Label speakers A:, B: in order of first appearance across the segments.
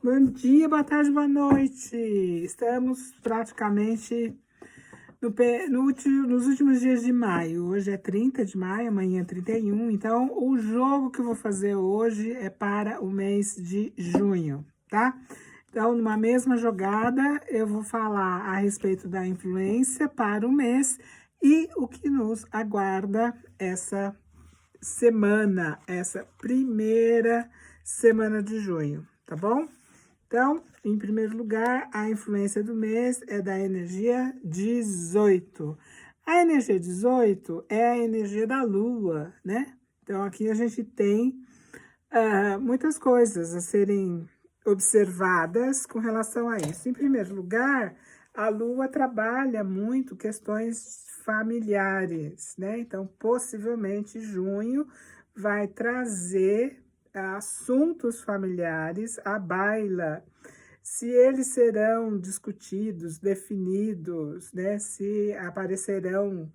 A: Bom dia, boa tarde, boa noite. Estamos praticamente nos últimos dias de maio. Hoje é 30 de maio, amanhã é 31. Então, o jogo que eu vou fazer hoje é para o mês de junho, tá? Então, numa mesma jogada, eu vou falar a respeito da influência para o mês e o que nos aguarda essa semana, essa primeira semana de junho, tá bom? Então, em primeiro lugar, a influência do mês é da energia 18. A energia 18 é a energia da Lua, né? Então, aqui a gente tem muitas coisas a serem observadas com relação a isso. Em primeiro lugar, a Lua trabalha muito questões familiares, né? Então, possivelmente, junho vai trazer assuntos familiares à baila. Se eles serão discutidos, definidos, né? Se aparecerão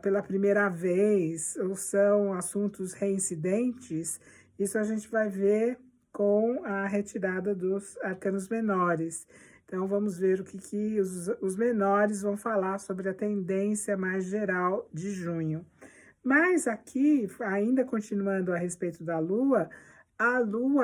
A: pela primeira vez ou são assuntos reincidentes, isso a gente vai ver com a retirada dos arcanos menores. Então, vamos ver o que os menores vão falar sobre a tendência mais geral de junho. Mas aqui, ainda continuando a respeito da Lua, a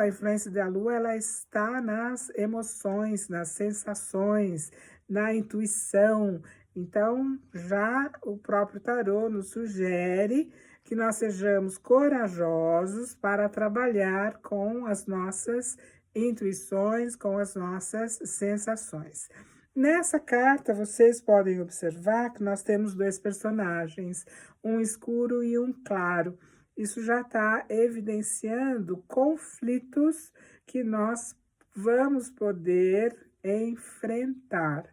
A: influência da Lua, ela está nas emoções, nas sensações, na intuição. Então, já o próprio tarô nos sugere que nós sejamos corajosos para trabalhar com as nossas intuições, com as nossas sensações. Nessa carta, vocês podem observar que nós temos dois personagens, um escuro e um claro. Isso já está evidenciando conflitos que nós vamos poder enfrentar.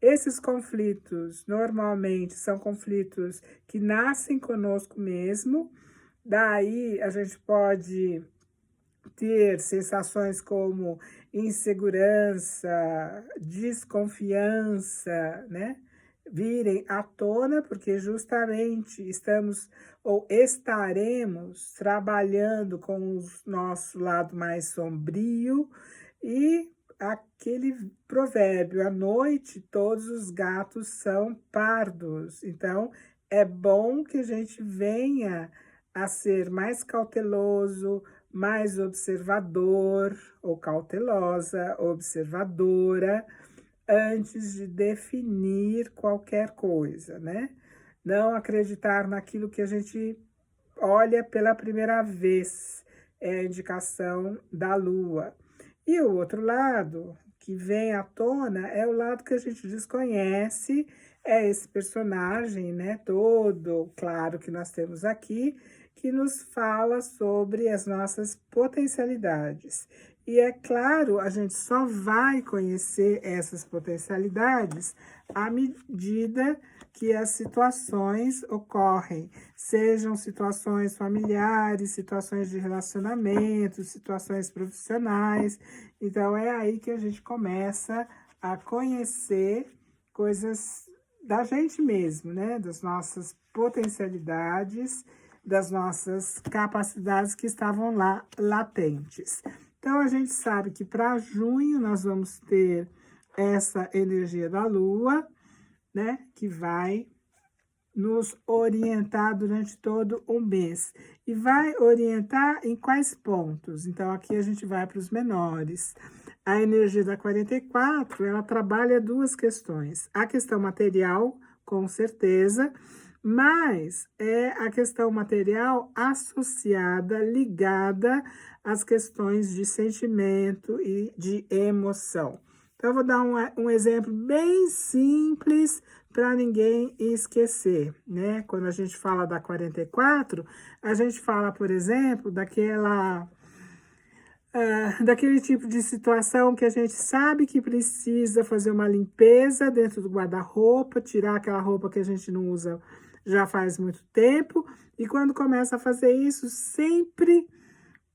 A: Esses conflitos, normalmente, são conflitos que nascem conosco mesmo, daí a gente pode ter sensações como insegurança, desconfiança, né? Virem à tona, porque justamente estamos ou estaremos trabalhando com o nosso lado mais sombrio e aquele provérbio, à noite todos os gatos são pardos. Então, é bom que a gente venha a ser mais cauteloso, mais observador ou cautelosa, observadora, antes de definir qualquer coisa, né? Não acreditar naquilo que a gente olha pela primeira vez, é a indicação da Lua. E o outro lado, que vem à tona, é o lado que a gente desconhece, é esse personagem, né, todo claro que nós temos aqui, que nos fala sobre as nossas potencialidades. E é claro, a gente só vai conhecer essas potencialidades à medida que as situações ocorrem, sejam situações familiares, situações de relacionamento, situações profissionais. Então, é aí que a gente começa a conhecer coisas da gente mesmo, né? Das nossas potencialidades, das nossas capacidades que estavam lá latentes. Então, a gente sabe que para junho nós vamos ter essa energia da Lua, né? Que vai nos orientar durante todo o mês. E vai orientar em quais pontos? Então, aqui a gente vai para os menores. A energia da 44, ela trabalha duas questões. A questão material, com certeza, mas é a questão material associada, ligada às questões de sentimento e de emoção. Então, eu vou dar um exemplo bem simples para ninguém esquecer, né? Quando a gente fala da 44, a gente fala, por exemplo, daquele tipo de situação que a gente sabe que precisa fazer uma limpeza dentro do guarda-roupa, tirar aquela roupa que a gente não usa já faz muito tempo, e quando começa a fazer isso, sempre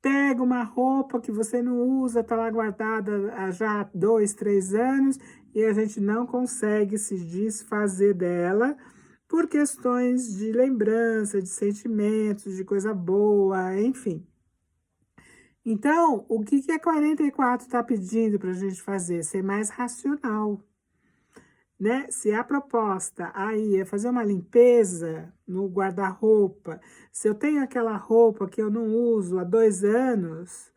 A: pega uma roupa que você não usa, está lá guardada há já 2, 3 anos, e a gente não consegue se desfazer dela por questões de lembrança, de sentimentos, de coisa boa, enfim. Então, o que que a 44 está pedindo para a gente fazer? Ser mais racional, né? Se a proposta aí é fazer uma limpeza no guarda-roupa, se eu tenho aquela roupa que eu não uso há 2 anos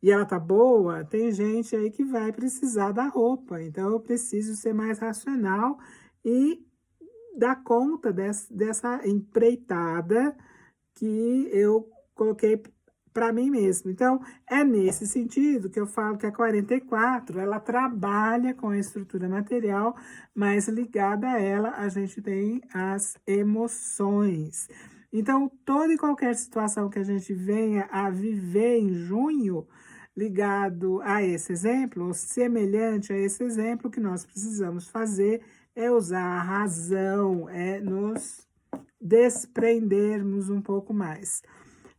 A: e ela tá boa, tem gente aí que vai precisar da roupa. Então, eu preciso ser mais racional e dar conta dessa empreitada que eu coloquei para mim mesmo. Então, é nesse sentido que eu falo que a 44, ela trabalha com a estrutura material, mas ligada a ela, a gente tem as emoções. Então, toda e qualquer situação que a gente venha a viver em junho, ligado a esse exemplo, ou semelhante a esse exemplo, o que nós precisamos fazer é usar a razão, é nos desprendermos um pouco mais.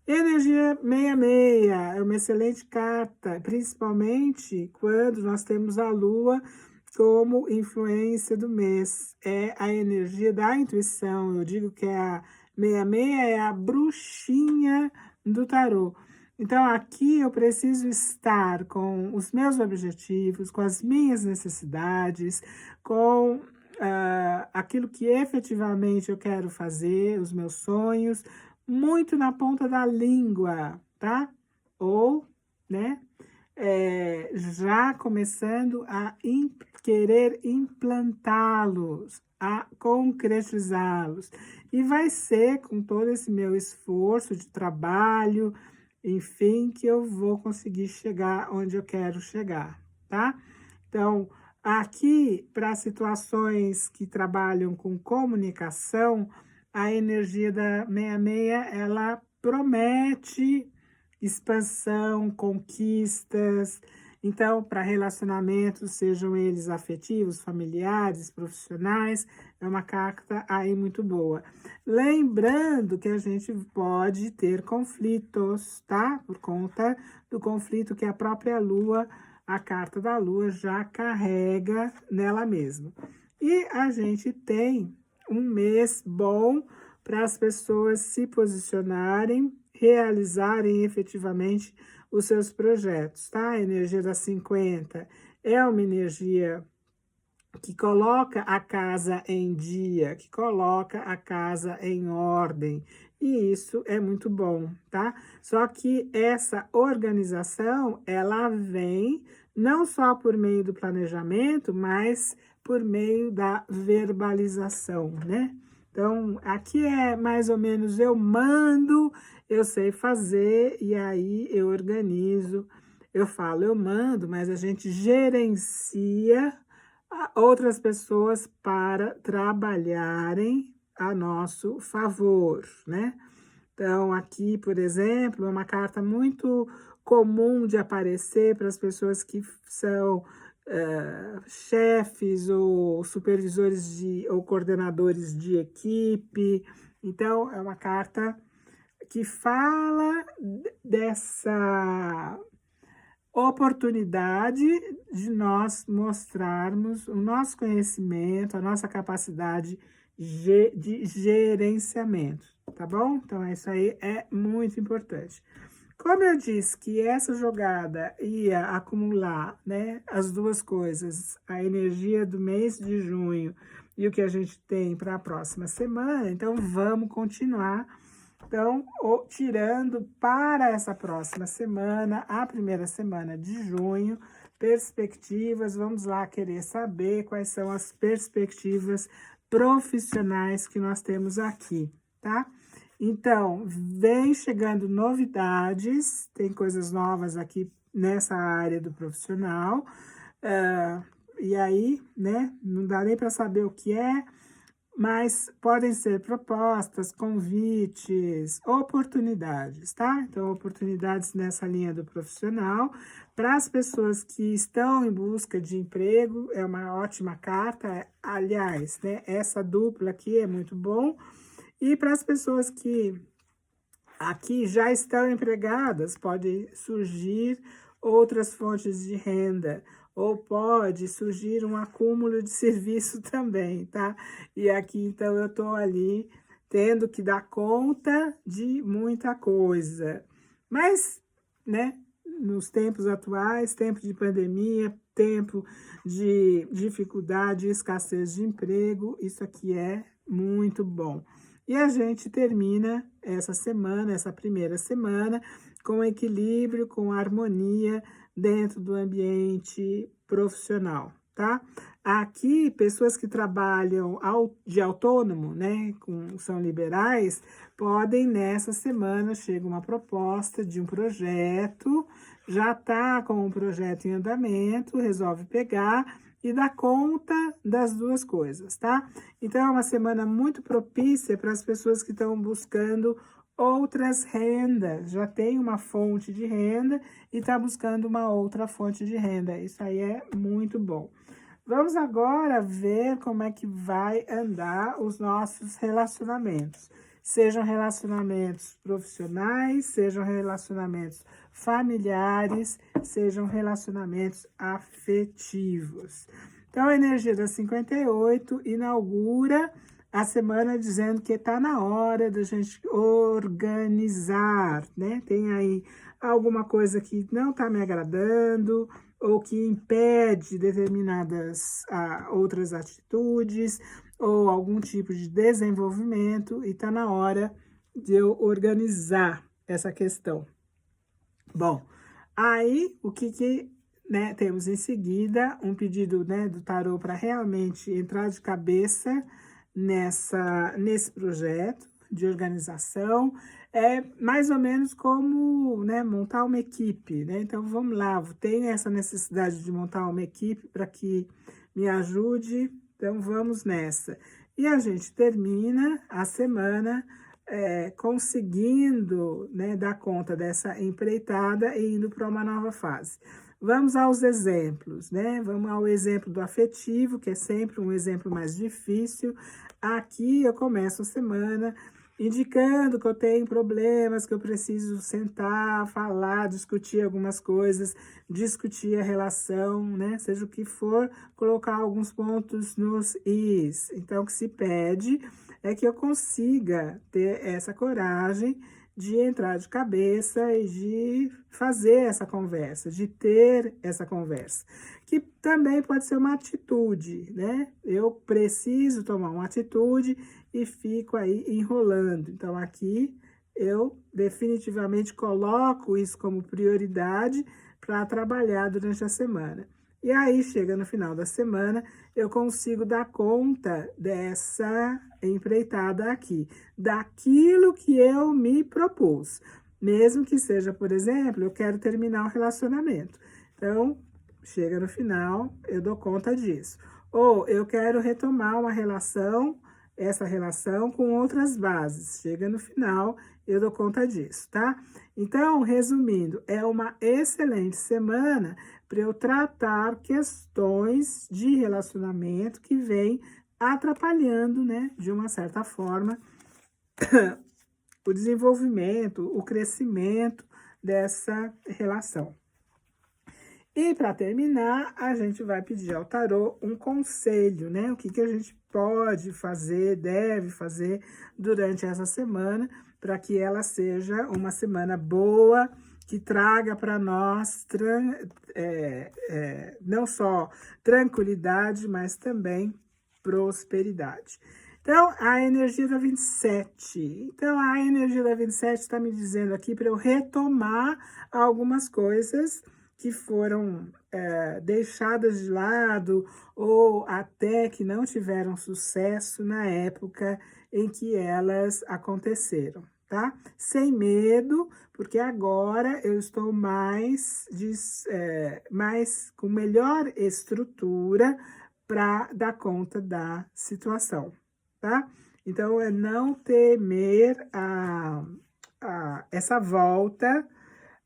A: Energia 66 é uma excelente carta, principalmente quando nós temos a Lua como influência do mês. É a energia da intuição. Eu digo que a 66 é a bruxinha do tarô. Então, aqui eu preciso estar com os meus objetivos, com as minhas necessidades, com aquilo que efetivamente eu quero fazer, os meus sonhos, muito na ponta da língua, tá? Ou, né, já começando a querer implantá-los, a concretizá-los. E vai ser com todo esse meu esforço de trabalho, enfim, que eu vou conseguir chegar onde eu quero chegar, tá? Então, aqui, para situações que trabalham com comunicação, a energia da 66, ela promete expansão, conquistas. Então, para relacionamentos, sejam eles afetivos, familiares, profissionais, é uma carta aí muito boa. Lembrando que a gente pode ter conflitos, tá? Por conta do conflito que a própria Lua, a carta da Lua, já carrega nela mesma. E a gente tem um mês bom para as pessoas se posicionarem, realizarem efetivamente os seus projetos, tá? A energia das 50 é uma energia que coloca a casa em dia, que coloca a casa em ordem, e isso é muito bom, tá? Só que essa organização, ela vem não só por meio do planejamento, mas por meio da verbalização, né? Então, aqui é mais ou menos eu mando, eu sei fazer, e aí eu organizo. Eu falo, eu mando, mas a gente gerencia outras pessoas para trabalharem a nosso favor, né? Então, aqui, por exemplo, é uma carta muito comum de aparecer para as pessoas que são chefes ou supervisores ou coordenadores de equipe. Então, é uma carta que fala dessa oportunidade de nós mostrarmos o nosso conhecimento, a nossa capacidade de gerenciamento, tá bom? Então, isso aí é muito importante. Como eu disse que essa jogada ia acumular, né, as duas coisas, a energia do mês de junho e o que a gente tem para a próxima semana, então vamos continuar. Então, tirando para essa próxima semana, a primeira semana de junho, perspectivas, vamos lá querer saber quais são as perspectivas profissionais que nós temos aqui, tá? Então, vem chegando novidades, tem coisas novas aqui nessa área do profissional, e aí, né, não dá nem para saber o que é, mas podem ser propostas, convites, oportunidades, tá? Então, oportunidades nessa linha do profissional. Para as pessoas que estão em busca de emprego, é uma ótima carta. Aliás, né, essa dupla aqui é muito bom. E para as pessoas que aqui já estão empregadas, pode surgir outras fontes de renda, ou pode surgir um acúmulo de serviço também, tá? E aqui, então, eu tô ali tendo que dar conta de muita coisa. Mas, né, nos tempos atuais, tempo de pandemia, tempo de dificuldade, escassez de emprego, isso aqui é muito bom. E a gente termina essa semana, essa primeira semana, com equilíbrio, com harmonia dentro do ambiente profissional, tá? Aqui, pessoas que trabalham de autônomo, né, são liberais, podem nessa semana, chega uma proposta de um projeto, já está com o projeto em andamento, resolve pegar e dar conta das duas coisas, tá? Então, é uma semana muito propícia para as pessoas que estão buscando outras rendas, já tem uma fonte de renda e está buscando uma outra fonte de renda. Isso aí é muito bom. Vamos agora ver como é que vai andar os nossos relacionamentos. Sejam relacionamentos profissionais, sejam relacionamentos familiares, sejam relacionamentos afetivos. Então, a energia da 58 inaugura a semana dizendo que está na hora da gente organizar, né? Tem aí alguma coisa que não está me agradando ou que impede determinadas outras atitudes ou algum tipo de desenvolvimento e está na hora de eu organizar essa questão. Bom, aí o que né, temos em seguida um pedido, né, do tarô para realmente entrar de cabeça nesse projeto de organização, é mais ou menos como, né, montar uma equipe, né? Então vamos lá, tenho essa necessidade de montar uma equipe para que me ajude, então vamos nessa. E a gente termina a semana conseguindo, né, dar conta dessa empreitada e indo para uma nova fase. Vamos aos exemplos, né? Vamos ao exemplo do afetivo, que é sempre um exemplo mais difícil. Aqui eu começo a semana indicando que eu tenho problemas, que eu preciso sentar, falar, discutir algumas coisas, discutir a relação, né? Seja o que for, colocar alguns pontos nos is. Então, o que se pede é que eu consiga ter essa coragem de entrar de cabeça e de fazer essa conversa, de ter essa conversa, que também pode ser uma atitude, né? Eu preciso tomar uma atitude e fico aí enrolando. Então, aqui eu definitivamente coloco isso como prioridade para trabalhar durante a semana. E aí, chega no final da semana, eu consigo dar conta dessa empreitada aqui, daquilo que eu me propus. Mesmo que seja, por exemplo, eu quero terminar um relacionamento. Então, chega no final, eu dou conta disso. Ou eu quero retomar uma relação, essa relação com outras bases. Chega no final, eu dou conta disso, tá? Então, resumindo, é uma excelente semana para eu tratar questões de relacionamento que vêm atrapalhando, né, de uma certa forma, o desenvolvimento, o crescimento dessa relação. E para terminar, a gente vai pedir ao tarô um conselho, né? O que a gente pode fazer, deve fazer durante essa semana para que ela seja uma semana boa, que traga para nós não só tranquilidade, mas também prosperidade. Então, a energia da 27. Então, a energia da 27 está me dizendo aqui para eu retomar algumas coisas que foram deixadas de lado ou até que não tiveram sucesso na época em que elas aconteceram, tá? Sem medo, porque agora eu estou mais com melhor estrutura para dar conta da situação, tá? Então, é não temer essa volta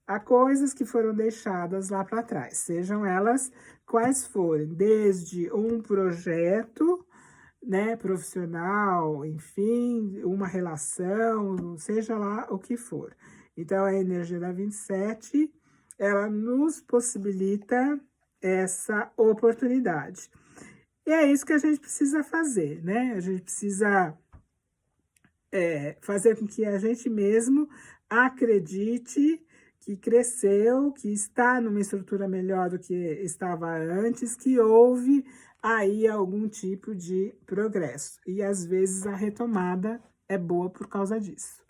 A: a coisas que foram deixadas lá para trás, sejam elas quais forem, desde um projeto, né, profissional, enfim, uma relação, seja lá o que for. Então, a energia da 27, ela nos possibilita essa oportunidade. E é isso que a gente precisa fazer, né? A gente precisa fazer com que a gente mesmo acredite que cresceu, que está numa estrutura melhor do que estava antes, que houve aí algum tipo de progresso. E às vezes a retomada é boa por causa disso.